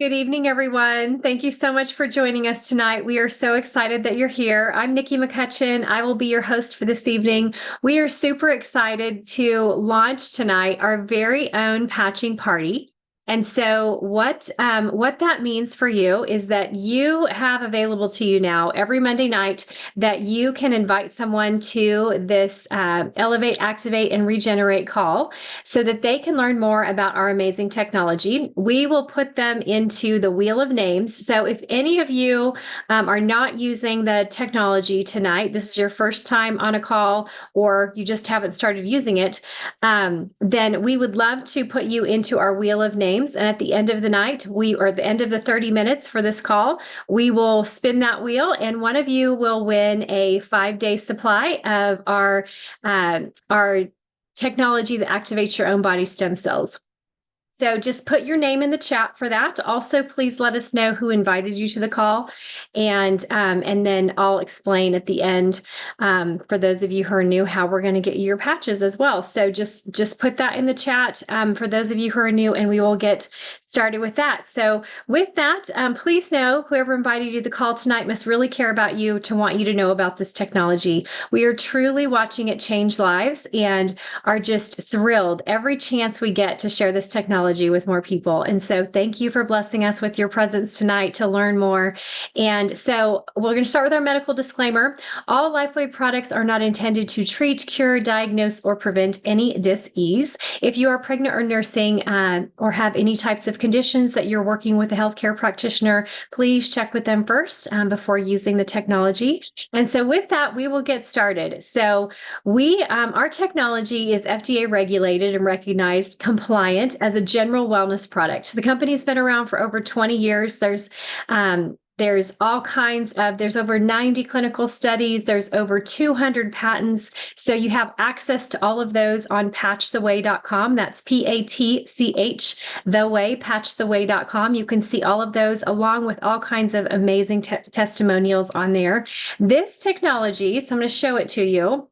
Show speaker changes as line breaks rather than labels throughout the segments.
Good evening, everyone. Thank you so much for joining us tonight. We are so excited that you're here. I'm Nikki McCutchen. I will be your host for this evening. We are super excited to launch tonight our very own patching party. And so what that means for you is that you have available to you now every Monday night that you can invite someone to this Elevate, Activate, and Regenerate call so that they can learn more about our amazing technology. We will put them into the wheel of names. So if any of you are not using the technology tonight, this is your first time on a call, or you just haven't started using it, then we would love to put you into our wheel of names. And at the end of the night, or at the end of the 30 minutes for this call, we will spin that wheel and one of you will win a 5-day supply of our technology that activates your own body stem cells. So just put your name in the chat for that. Also, please let us know who invited you to the call. And then I'll explain at the end, for those of you who are new, how we're going to get you your patches as well. So just put that in the chat for those of you who are new, and we will get started with that. So with that, please know whoever invited you to the call tonight must really care about you to want you to know about this technology. We are truly watching it change lives and are just thrilled every chance we get to share this technology with more people. And so thank you for blessing us with your presence tonight to learn more. And so we're going to start with our medical disclaimer. All LifeWave products are not intended to treat, cure, diagnose, or prevent any dis-ease. If you are pregnant or nursing or have any types of conditions that you're working with a healthcare practitioner, please check with them first before using the technology. And so with that, we will get started. So our technology is FDA regulated and recognized compliant as a general wellness product. The company's been around for over 20 years. There's all kinds of, there's over 90 clinical studies. There's over 200 patents. So you have access to all of those on patchtheway.com. That's PATCH, the way, patchtheway.com. You can see all of those along with all kinds of amazing testimonials on there. This technology, so I'm going to show it to you.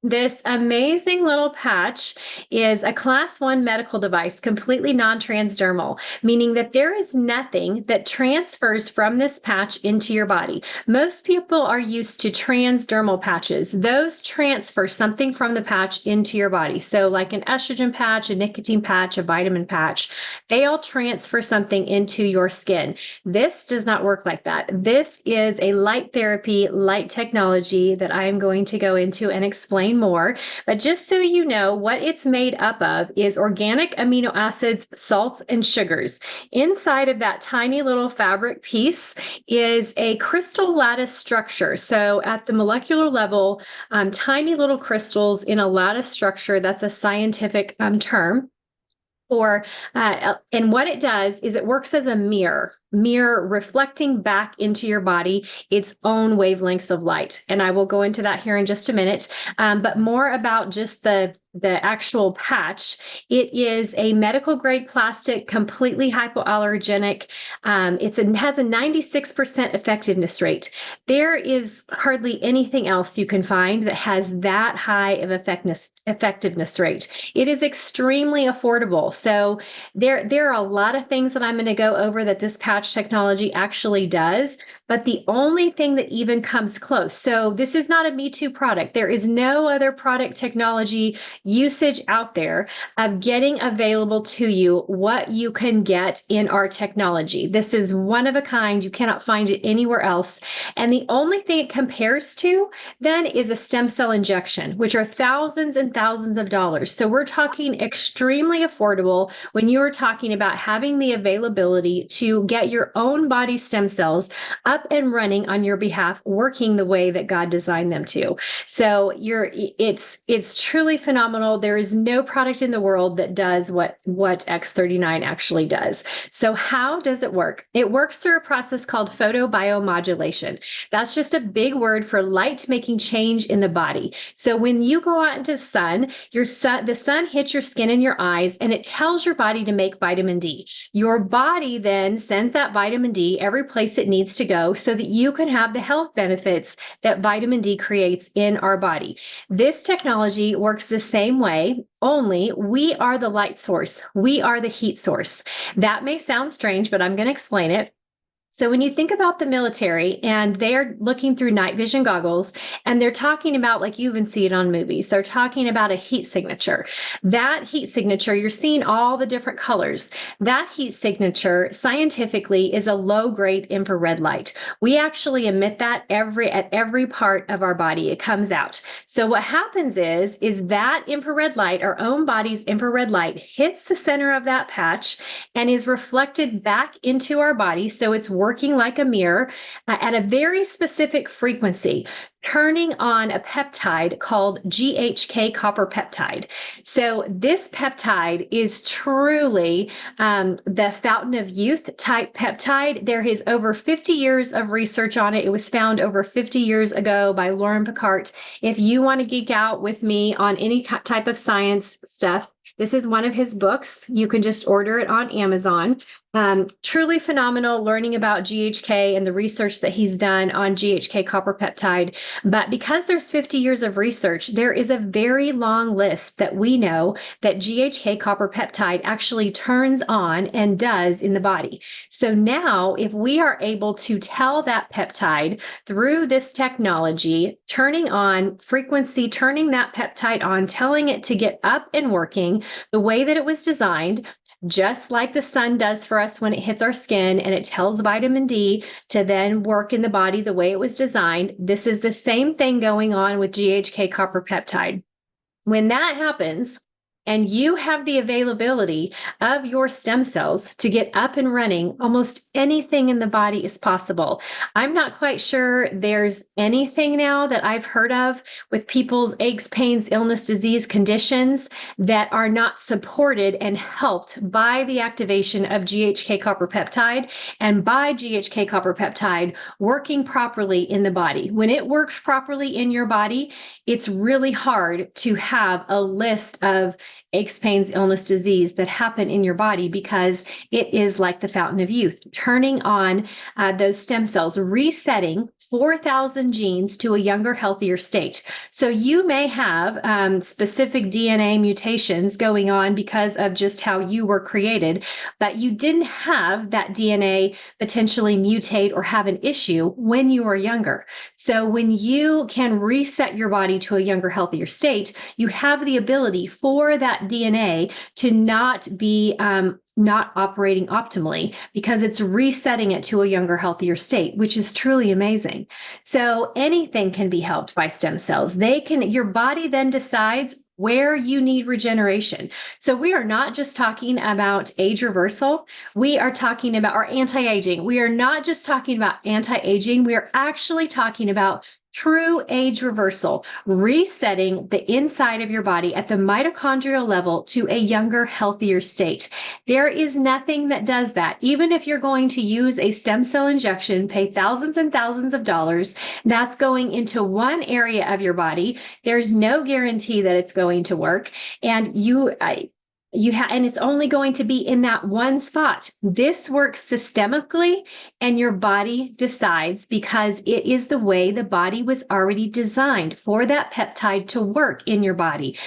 This amazing little patch is a class 1 medical device, completely non-transdermal, meaning that there is nothing that transfers from this patch into your body. Most people are used to transdermal patches. Those transfer something from the patch into your body. So like an estrogen patch, a nicotine patch, a vitamin patch, they all transfer something into your skin. This does not work like that. This is a light therapy, light technology that I am going to go into and explain more. But just so you know, what it's made up of is organic amino acids, salts, and sugars. Inside of that tiny little fabric piece is a crystal lattice structure. So at the molecular level, tiny little crystals in a lattice structure, that's a scientific term. And what it does is it works as a mirror reflecting back into your body its own wavelengths of light. And I will go into that here in just a minute. But more about just the actual patch. It is a medical grade plastic, completely hypoallergenic. It has a 96% effectiveness rate. There is hardly anything else you can find that has that high of effectiveness rate. It is extremely affordable. So there are a lot of things that I'm going to go over that this patch technology actually does, but the only thing that even comes close. So this is not a Me Too product. There is no other product technology usage out there of getting available to you what you can get in our technology. This is one of a kind. You cannot find it anywhere else. And the only thing it compares to then is a stem cell injection, which are thousands and thousands of dollars. So we're talking extremely affordable when you're talking about having the availability to get your own body stem cells up and running on your behalf, working the way that God designed them to. So it's truly phenomenal. There is no product in the world that does what X39 actually does. So how does it work? It works through a process called photobiomodulation. That's just a big word for light making change in the body. So when you go out into the sun, the sun hits your skin and your eyes, and it tells your body to make vitamin D. Your body then sends that that vitamin D every place it needs to go so that you can have the health benefits that vitamin D creates in our body. This technology works the same way, only we are the light source. We are the heat source. That may sound strange, but I'm going to explain it. So when you think about the military and they're looking through night vision goggles and they're talking about, like you even see it on movies, they're talking about a heat signature. That heat signature, you're seeing all the different colors. That heat signature scientifically is a low-grade infrared light. We actually emit that at every part of our body. It comes out. So what happens is that infrared light, our own body's infrared light, hits the center of that patch and is reflected back into our body. So it's working like a mirror at a very specific frequency, turning on a peptide called GHK copper peptide. So this peptide is truly the fountain of youth type peptide. There is over 50 years of research on it. It was found over 50 years ago by Lauren Picard. If you want to geek out with me on any type of science stuff, this is one of his books. You can just order it on Amazon. Truly phenomenal learning about GHK and the research that he's done on GHK copper peptide. But because there's 50 years of research, there is a very long list that we know that GHK copper peptide actually turns on and does in the body. So now if we are able to tell that peptide through this technology, turning on frequency, turning that peptide on, telling it to get up and working the way that it was designed, just like the sun does for us when it hits our skin and it tells vitamin D to then work in the body the way it was designed. This is the same thing going on with GHK copper peptide. When that happens, and you have the availability of your stem cells to get up and running, almost anything in the body is possible. I'm not quite sure there's anything now that I've heard of with people's aches, pains, illness, disease, conditions that are not supported and helped by the activation of GHK copper peptide and by GHK copper peptide working properly in the body. When it works properly in your body, it's really hard to have a list of aches, pains, illness, disease that happen in your body because it is like the fountain of youth, turning on those stem cells, resetting 4,000 genes to a younger, healthier state. So you may have specific DNA mutations going on because of just how you were created, but you didn't have that DNA potentially mutate or have an issue when you were younger. So when you can reset your body to a younger, healthier state, you have the ability for that DNA to not be not operating optimally because it's resetting it to a younger, healthier state, which is truly amazing. So anything can be helped by stem cells. Your body then decides where you need regeneration. So we are not just talking about age reversal. We are talking about our anti-aging. We are not just talking about anti-aging. We are actually talking about true age reversal, resetting the inside of your body at the mitochondrial level to a younger, healthier state. There is nothing that does that. Even if you're going to use a stem cell injection, pay thousands and thousands of dollars, that's going into one area of your body. There's no guarantee that it's going to work. And and it's only going to be in that one spot. This works systemically, and your body decides because it is the way the body was already designed for that peptide to work in your body,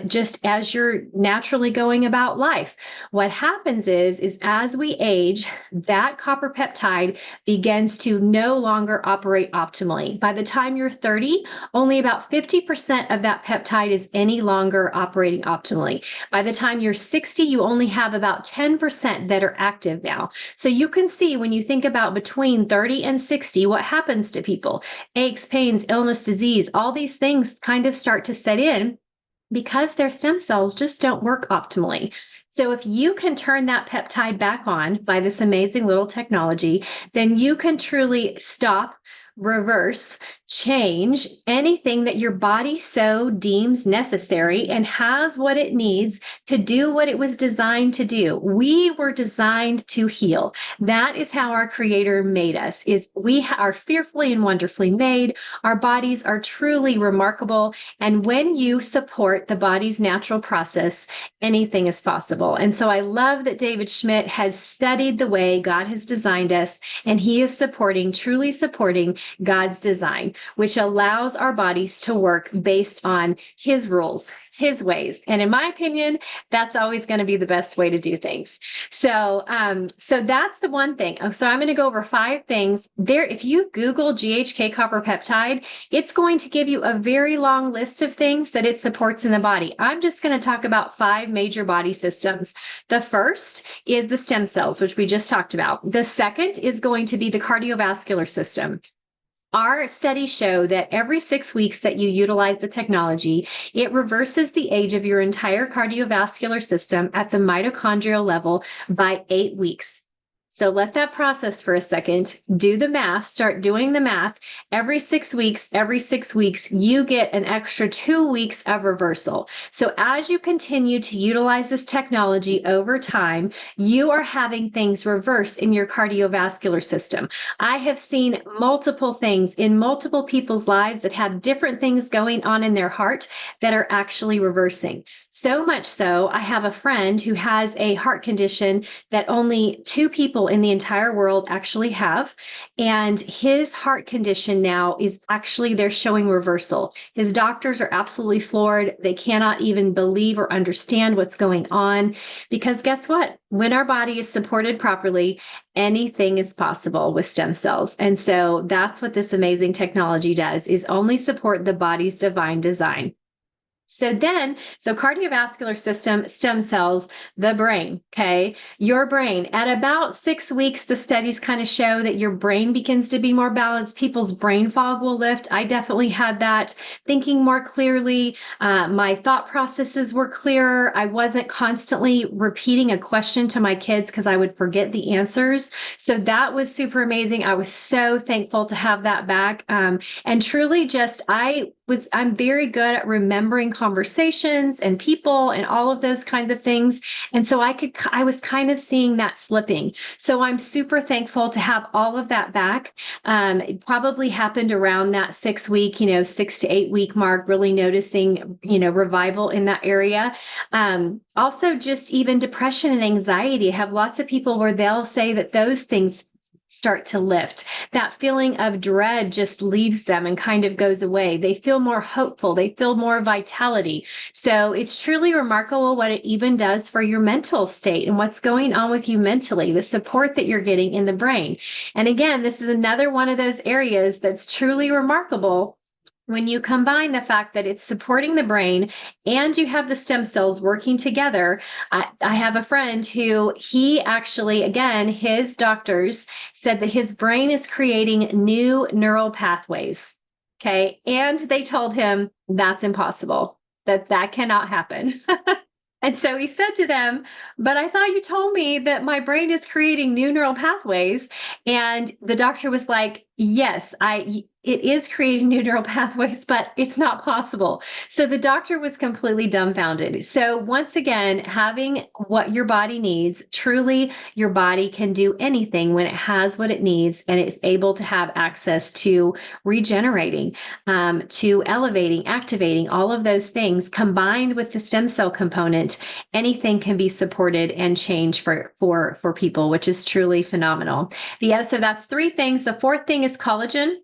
just as you're naturally going about life. What happens is as we age, that copper peptide begins to no longer operate optimally. By the time you're 30, only about 50% of that peptide is any longer operating optimally. By the time you're 60, you only have about 10% that are active now. So you can see when you think about between 30 and 60, what happens to people. Aches, pains, illness, disease, all these things kind of start to set in because their stem cells just don't work optimally. So if you can turn that peptide back on by this amazing little technology, then you can truly stop, reverse, change anything that your body so deems necessary and has what it needs to do what it was designed to do. We were designed to heal. That is how our Creator made us, is we are fearfully and wonderfully made. Our bodies are truly remarkable. And when you support the body's natural process, anything is possible. And so I love that David Schmidt has studied the way God has designed us, and he is truly supporting God's design, which allows our bodies to work based on his rules, his ways. And in my opinion, that's always going to be the best way to do things. So that's the one thing. So I'm going to go over 5 things there. If you Google GHK copper peptide, it's going to give you a very long list of things that it supports in the body. I'm just going to talk about 5 major body systems. The first is the stem cells, which we just talked about. The second is going to be the cardiovascular system. Our studies show that every 6 weeks that you utilize the technology, it reverses the age of your entire cardiovascular system at the mitochondrial level by 8 weeks. So let that process for a second. Do the math, start doing the math. Every 6 weeks, you get an extra 2 weeks of reversal. So as you continue to utilize this technology over time, you are having things reverse in your cardiovascular system. I have seen multiple things in multiple people's lives that have different things going on in their heart that are actually reversing. So much so, I have a friend who has a heart condition that only 2 people in the entire world actually have. And his heart condition now is actually, they're showing reversal. His doctors are absolutely floored. They cannot even believe or understand what's going on, because guess what? When our body is supported properly, anything is possible with stem cells. And so that's what this amazing technology does, is only support the body's divine design. So cardiovascular system, stem cells, the brain, okay? Your brain, at about 6 weeks, the studies kind of show that your brain begins to be more balanced. People's brain fog will lift. I definitely had that. Thinking more clearly. My thought processes were clearer. I wasn't constantly repeating a question to my kids because I would forget the answers. So that was super amazing. I was so thankful to have that back. And truly I'm very good at remembering conversations and people and all of those kinds of things. And so I was kind of seeing that slipping. So I'm super thankful to have all of that back. It probably happened around that 6 week, 6 to 8 week mark, really noticing, revival in that area. Also just even depression and anxiety. I have lots of people where they'll say that those things start to lift. That feeling of dread just leaves them and kind of goes away. They feel more hopeful. They feel more vitality. So it's truly remarkable what it even does for your mental state and what's going on with you mentally, the support that you're getting in the brain. And again, this is another one of those areas that's truly remarkable when you combine the fact that it's supporting the brain and you have the stem cells working together. I have a friend who he actually, again, his doctors said that his brain is creating new neural pathways. Okay. And they told him that's impossible, that cannot happen. And so he said to them, but I thought you told me that my brain is creating new neural pathways. And the doctor was like, yes, it is creating new neural pathways, but it's not possible. So the doctor was completely dumbfounded. So once again, having what your body needs, truly your body can do anything when it has what it needs and it's able to have access to regenerating, to elevating, activating, all of those things combined with the stem cell component. Anything can be supported and changed for people, which is truly phenomenal. So that's 3 things. The 4th thing is collagen.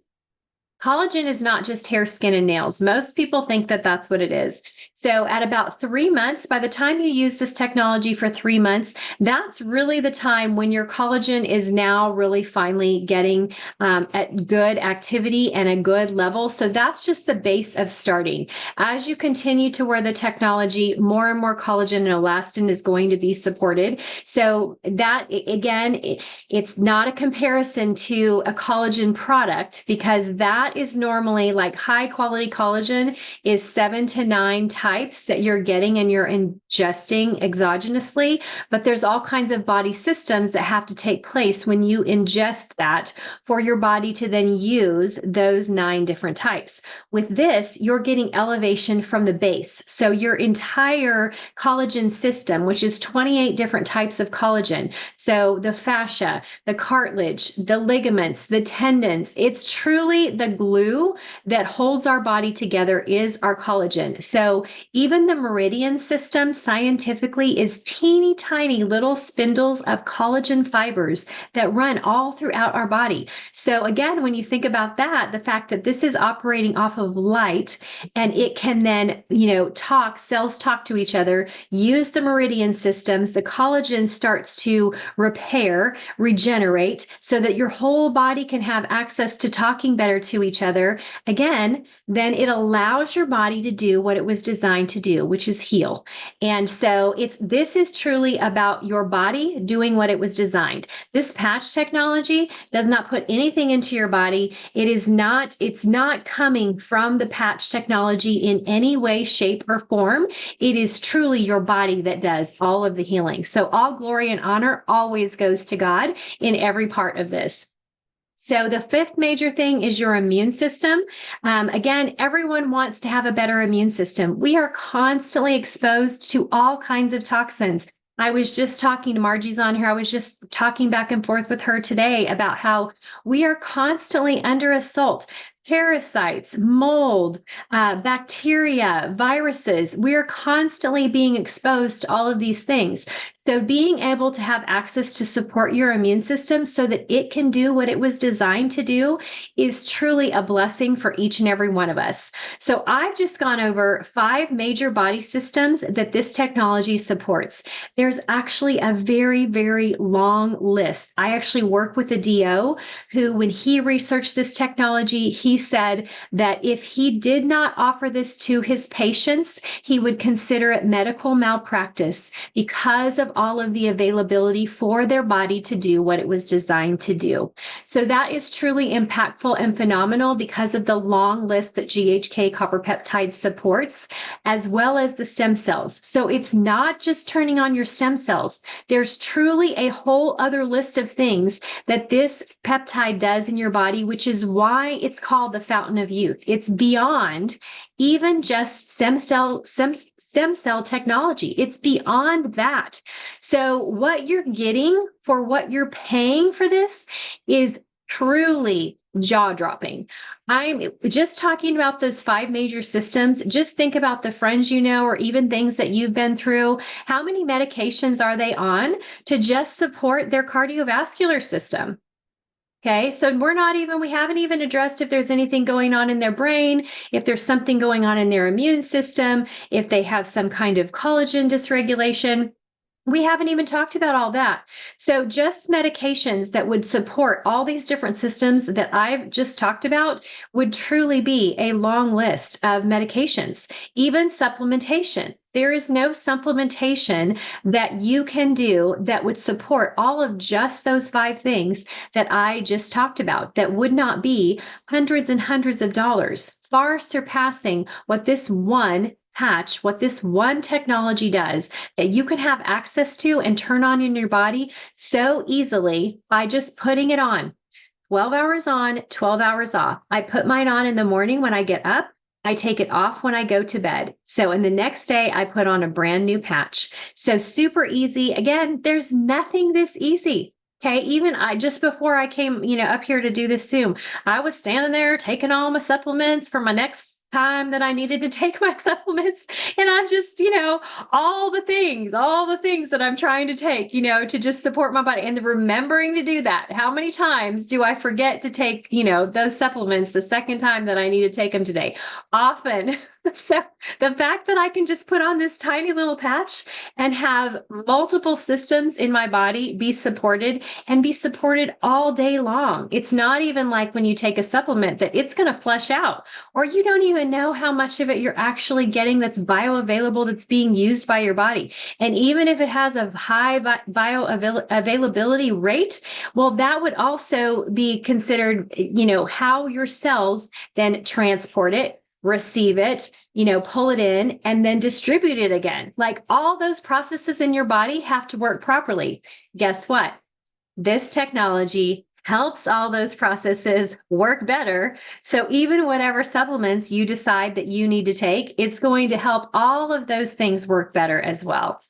Collagen is not just hair, skin, and nails. Most people think that that's what it is. So at about 3 months, by the time you use this technology for 3 months, that's really the time when your collagen is now really finally getting at good activity and a good level. So that's just the base of starting. As you continue to wear the technology, more and more collagen and elastin is going to be supported. So that, again, it's not a comparison to a collagen product, because that that is normally like high quality collagen is 7 to 9 types that you're getting and you're ingesting exogenously. But there's all kinds of body systems that have to take place when you ingest that for your body to then use those 9 different types. With this, you're getting elevation from the base. So your entire collagen system, which is 28 different types of collagen. So the fascia, the cartilage, the ligaments, the tendons, it's truly the glue that holds our body together is our collagen. So even the meridian system scientifically is teeny tiny little spindles of collagen fibers that run all throughout our body. So again, when you think about that, the fact that this is operating off of light and it can then, cells talk to each other, use the meridian systems, the collagen starts to repair, regenerate so that your whole body can have access to talking better to each other. Again, then it allows your body to do what it was designed to do, which is heal. And so this is truly about your body doing what it was designed. This patch technology does not put anything into your body. It's not coming from the patch technology in any way, shape, or form. It is truly your body that does all of the healing. So all glory and honor always goes to God in every part of this. So the 5th major thing is your immune system. Again, everyone wants to have a better immune system. We are constantly exposed to all kinds of toxins. I was just talking to Margie's on here. I was just talking back and forth with her today about how we are constantly under assault. Parasites, mold, bacteria, viruses. We're constantly being exposed to all of these things. So being able to have access to support your immune system so that it can do what it was designed to do is truly a blessing for each and every one of us. So I've just gone over 5 major body systems that this technology supports. There's actually a very, very long list. I actually work with a DO who, when he researched this technology, he said that if he did not offer this to his patients, he would consider it medical malpractice because of all of the availability for their body to do what it was designed to do. So that is truly impactful and phenomenal because of the long list that GHK copper peptide supports, as well as the stem cells. So it's not just turning on your stem cells. There's truly a whole other list of things that this peptide does in your body, which is why it's called the fountain of youth. It's beyond even just stem cell technology. It's beyond that. So what you're getting for what you're paying for this is truly jaw-dropping. I'm just talking about those 5 major systems. Just think about the friends you know, or even things that you've been through. How many medications are they on to just support their cardiovascular system? Okay, so we haven't even addressed if there's anything going on in their brain, if there's something going on in their immune system, if they have some kind of collagen dysregulation. We haven't even talked about all that. So just medications that would support all these different systems that I've just talked about would truly be a long list of medications, even supplementation. There is no supplementation that you can do that would support all of just those 5 things that I just talked about that would not be hundreds and hundreds of dollars, far surpassing what this one patch, what this one technology does that you can have access to and turn on in your body so easily by just putting it on. 12 hours on, 12 hours off. I put mine on in the morning when I get up. I take it off when I go to bed. So in the next day, I put on a brand new patch. So super easy. Again, there's nothing this easy. Okay, even just before I came, up here to do this Zoom, I was standing there taking all my supplements for my next time that I needed to take my supplements. And I'm just, all the things that I'm trying to take, to just support my body and remembering to do that. How many times do I forget to take, those supplements the second time that I need to take them today? Often. So the fact that I can just put on this tiny little patch and have multiple systems in my body be supported and be supported all day long. It's not even like when you take a supplement that it's going to flush out, or you don't even know how much of it you're actually getting that's bioavailable, that's being used by your body. And even if it has a high bioavailability rate, well, that would also be considered, how your cells then transport it, receive it, pull it in, and then distribute it again. Like, all those processes in your body have to work properly. Guess what? This technology helps all those processes work better. So even whatever supplements you decide that you need to take, it's going to help all of those things work better as well.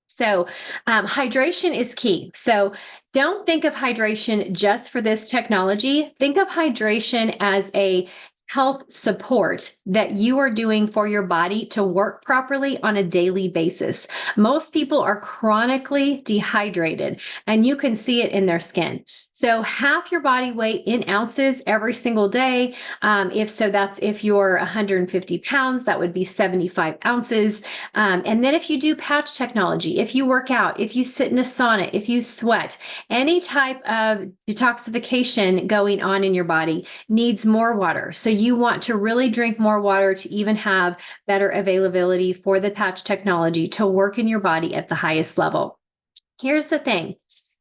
So hydration is key. So don't think of hydration just for this technology. Think of hydration as a health support that you are doing for your body to work properly on a daily basis. Most people are chronically dehydrated, and you can see it in their skin. So half your body weight in ounces every single day. That's if you're 150 pounds, that would be 75 ounces. And then if you do patch technology, if you work out, if you sit in a sauna, if you sweat, any type of detoxification going on in your body needs more water. So you want to really drink more water to even have better availability for the patch technology to work in your body at the highest level. Here's the thing.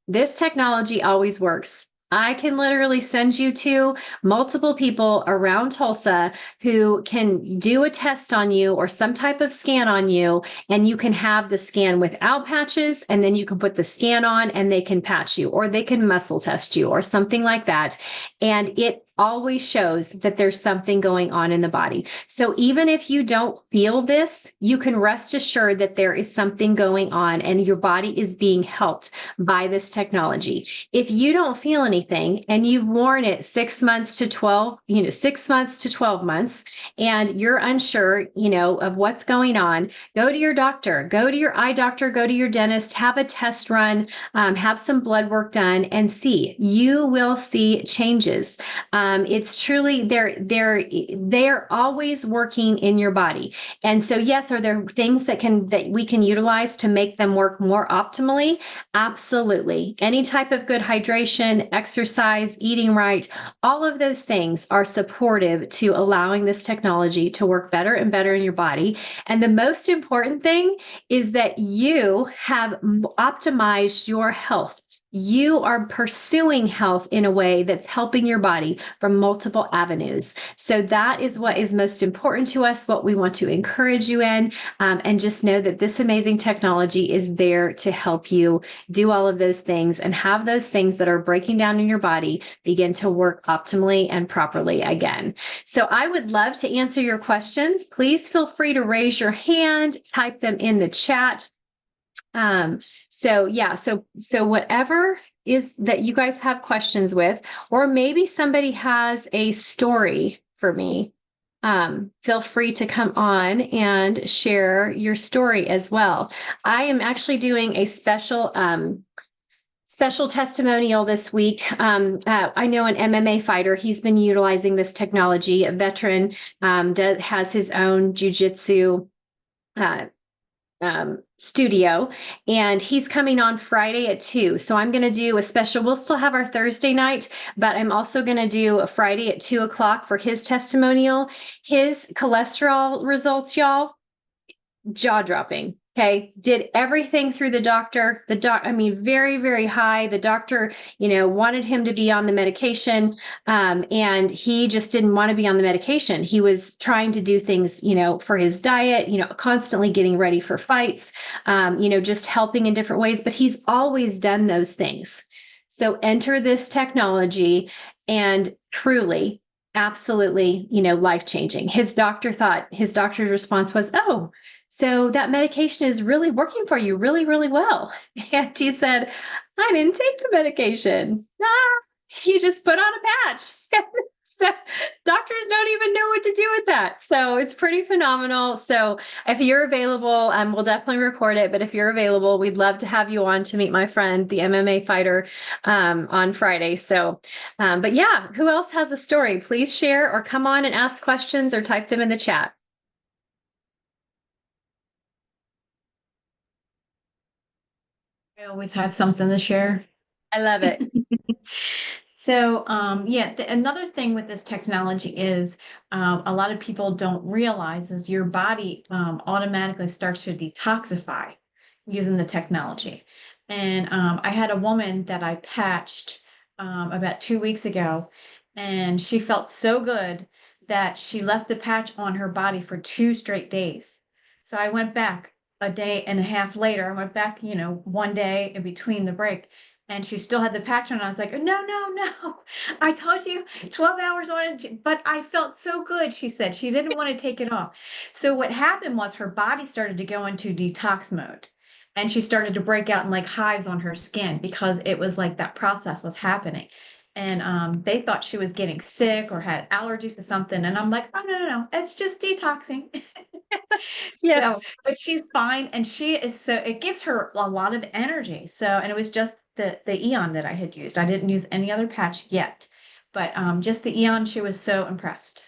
This technology always works. I can literally send you to multiple people around Tulsa who can do a test on you or some type of scan on you, and you can have the scan without patches, and then you can put the scan on and they can patch you, or they can muscle test you or something like that. And it always shows that there's something going on in the body. So even if you don't feel this, you can rest assured that there is something going on and your body is being helped by this technology. If you don't feel anything and you've worn it 6 months to 12, 6 months to 12 months, and you're unsure, of what's going on, go to your doctor, go to your eye doctor, go to your dentist, have a test run, have some blood work done, and see. You will see changes. It's truly, they're always working in your body. And so, yes, are there things that we can utilize to make them work more optimally? Absolutely. Any type of good hydration, exercise, eating right, all of those things are supportive to allowing this technology to work better and better in your body. And the most important thing is that you have optimized your health. You are pursuing health in a way that's helping your body from multiple avenues. So that is what is most important to us, what we want to encourage you in, and just know that this amazing technology is there to help you do all of those things and have those things that are breaking down in your body begin to work optimally and properly again. So I would love to answer your questions. Please feel free to raise your hand, type them in the chat. So whatever is that you guys have questions with, or maybe somebody has a story for me, feel free to come on and share your story as well. I am actually doing a special testimonial this week. I know an MMA fighter. He's been utilizing this technology. A veteran has his own jujitsu studio, and he's coming on Friday at 2. So I'm going to do a special. We'll still have our Thursday night, but I'm also going to do a Friday at 2:00 for his testimonial. His cholesterol results, y'all, jaw-dropping. Okay. Did everything through the doctor. Very, very high. The doctor, wanted him to be on the medication. And he just didn't want to be on the medication. He was trying to do things, for his diet, constantly getting ready for fights, just helping in different ways, but he's always done those things. So enter this technology and truly, absolutely, life-changing. His doctor's response was, "Oh, so that medication is really working for you really, really well." And he said, "I didn't take the medication. You just put on a patch." So doctors don't even know what to do with that. So it's pretty phenomenal. So if you're available, we'll definitely record it. But if you're available, we'd love to have you on to meet my friend, the MMA fighter, on Friday. So, but yeah, who else has a story? Please share or come on and ask questions or type them in the chat.
always have something to share.
I love it.
So, yeah, another thing with this technology is a lot of people don't realize is your body automatically starts to detoxify using the technology. And I had a woman that I patched about 2 weeks ago, and she felt so good that she left the patch on her body for 2 straight days. So I went back a day and a half later. I went back, one day in between the break, and she still had the patch on. I was like, no, no, no. I told you 12 hours on it, but I felt so good, she said. She didn't want to take it off. So what happened was her body started to go into detox mode. And she started to break out in like hives on her skin because it was like that process was happening. And they thought she was getting sick or had allergies to something. And I'm like, oh, no, no, no. It's just detoxing. So,
Yes.
but she's fine, and she is so it gives her a lot of energy. So, and it was just the Eon that I had used. I didn't use any other patch yet, but just the Eon. She was so impressed.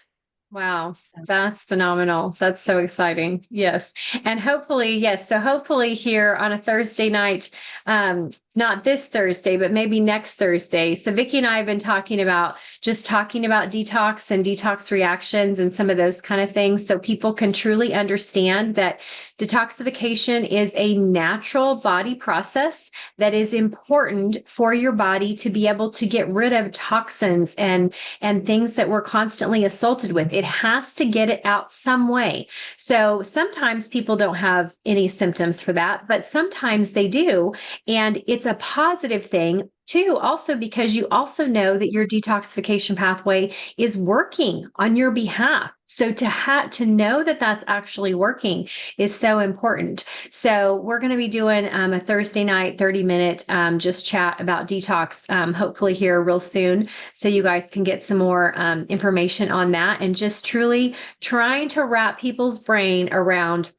Wow,
So,
that's phenomenal. That's so exciting. Yes. And hopefully, yes. So hopefully here on a Thursday night, not this Thursday, but maybe next Thursday. So Vicky and I have been talking about detox and detox reactions and some of those kind of things. So people can truly understand that detoxification is a natural body process that is important for your body to be able to get rid of toxins and things that we're constantly assaulted with. It has to get it out some way. So sometimes people don't have any symptoms for that, but sometimes they do. And it's a positive thing too, also because you also know that your detoxification pathway is working on your behalf. So to know that that's actually working is so important. So we're going to be doing a Thursday night 30-minute just chat about detox, hopefully here real soon, so you guys can get some more information on that, and just truly trying to wrap people's brain around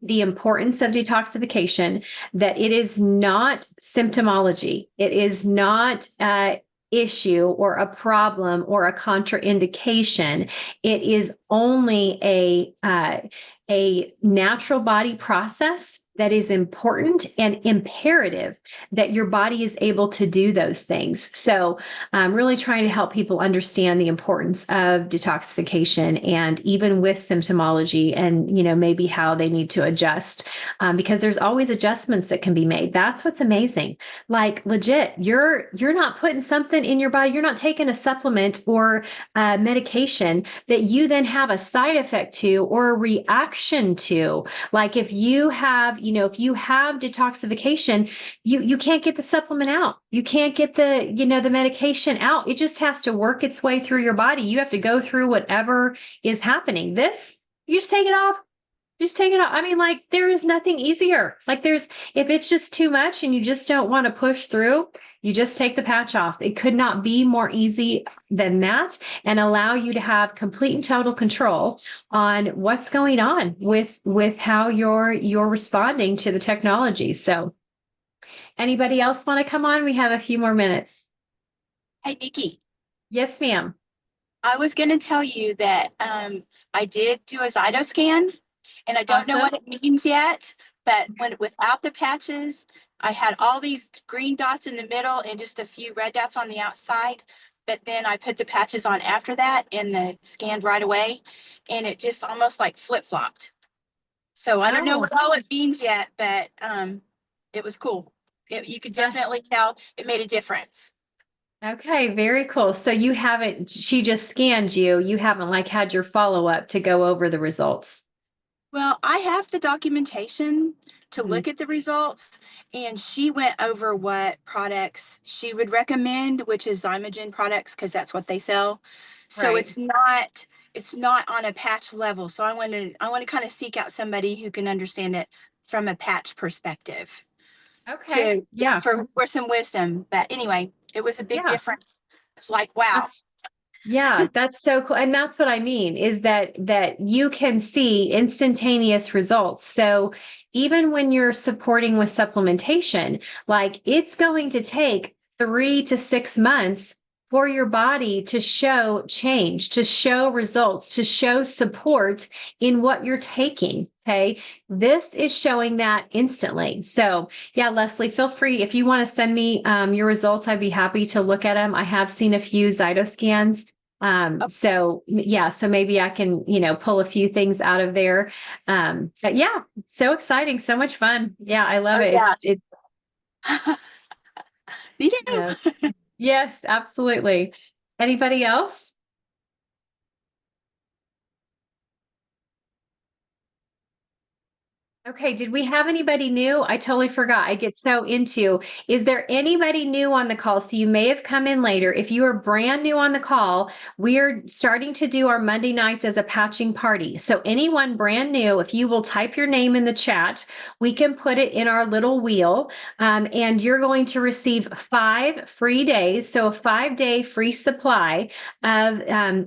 the importance of detoxification, that it is not symptomology. It is not a issue or a problem or a contraindication. It is only a natural body process that is important and imperative that your body is able to do those things. So I'm really trying to help people understand the importance of detoxification, and even with symptomology, and maybe how they need to adjust, because there's always adjustments that can be made. That's what's amazing. Like legit, you're not putting something in your body. You're not taking a supplement or medication that you then have a side effect to or a reaction to. Like if you have detoxification, you can't get the supplement out. You can't get the medication out. It just has to work its way through your body. You have to go through whatever is happening. This, you just take it off. Just take it off. I mean, like, there is nothing easier. Like, if it's just too much and you just don't want to push through, you just take the patch off. It could not be more easy than that, and allow you to have complete and total control on what's going on with how you're responding to the technology. So anybody else want to come on? We have a few more minutes.
Hey, Nikki,
Yes, ma'am.
I was going to tell you that I did do a Zytoscan, and I don't know
Awesome.
what it means yet, but without the patches, I had all these green dots in the middle and just a few red dots on the outside. But then I put the patches on after that, and the scanned right away, and it just almost like flip-flopped. So I don't know what all it means yet, but it was cool. You could definitely tell it made a difference.
Okay, very cool. So she just scanned you. You haven't like had your follow-up to go over the results.
Well, I have the documentation to look at the results, and she went over what products she would recommend, which is Zymogen products, because that's what they sell. So
Right.
it's not on a patch level. So I want to kind of seek out somebody who can understand it from a patch perspective
Okay. Yeah.
for some wisdom. But anyway, it was a big
Yeah.
difference. It's like, wow.
Yeah, that's so cool. And that's what I mean, is that you can see instantaneous results. So even when you're supporting with supplementation, like it's going to take 3 to 6 months for your body to show change, to show results, to show support in what you're taking. Okay. This is showing that instantly. So yeah, Leslie, feel free. If you want to send me your results, I'd be happy to look at them. I have seen a few Zyto scans. So yeah, so maybe I can, pull a few things out of there. But yeah, so exciting. So much fun. Yeah. I love it.
Yeah.
It's
Me too.
yes. Yes, absolutely. Anybody else? Okay, did we have anybody new? I totally forgot. I get so into. Is there anybody new on the call? So you may have come in later. If you are brand new on the call, we're starting to do our Monday nights as a patching party. So anyone brand new, if you will type your name in the chat, we can put it in our little wheel, and you're going to receive 5 free days. So a 5-day free supply of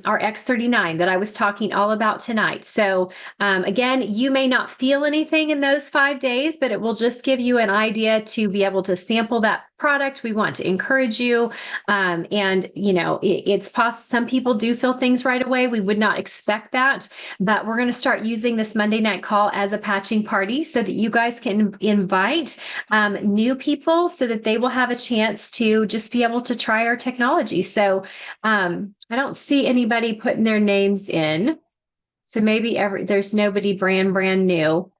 our X39 that I was talking all about tonight. So again, you may not feel anything in those 5 days, but it will just give you an idea to be able to sample that product. We want to encourage you. And it's possible some people do feel things right away. We would not expect that, but we're going to start using this Monday night call as a patching party so that you guys can invite new people so that they will have a chance to just be able to try our technology. So I don't see anybody putting their names in. So maybe there's nobody brand new.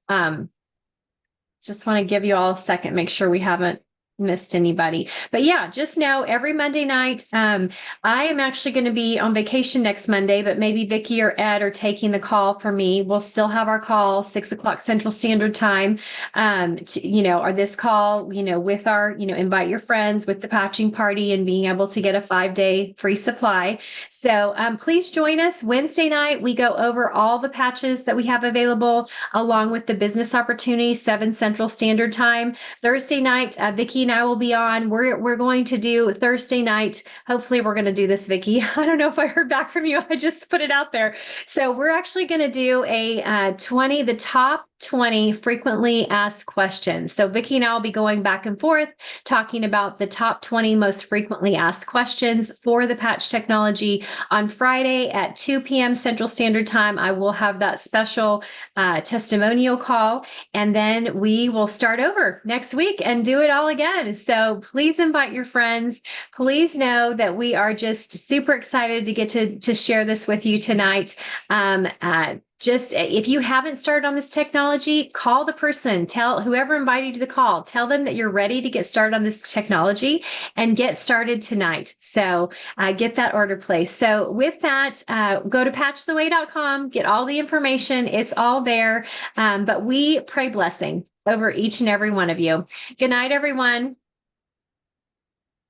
Just want to give you all a second, make sure we haven't missed anybody. But yeah, just know every Monday night, I am actually going to be on vacation next Monday, but maybe Vicki or Ed are taking the call for me. We'll still have our call 6:00 Central Standard Time, or this call, with our, invite your friends with the patching party and being able to get a 5-day free supply. So please join us Wednesday night. We go over all the patches that we have available along with the business opportunity, 7 Central Standard Time. Thursday night, Vicki and I will be on. We're going to do Thursday night. Hopefully we're going to do this, Vicki. I don't know if I heard back from you. I just put it out there. So we're actually going to do the top 20 frequently asked questions. So Vicki and I will be going back and forth talking about the top 20 most frequently asked questions for the patch technology. On Friday at 2 p.m. Central Standard Time, I will have that special testimonial call, and then we will start over next week and do it all again. So please invite your friends. Please know that we are just super excited to get to share this with you tonight. Just if you haven't started on this technology, call the person, tell whoever invited you to the call, tell them that you're ready to get started on this technology and get started tonight. So get that order placed. So with that, go to patchtheway.com, get all the information. It's all there. But we pray blessing over each and every one of you. Good night, everyone.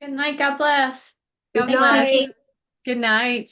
Good night. God bless.
God bless. Good night.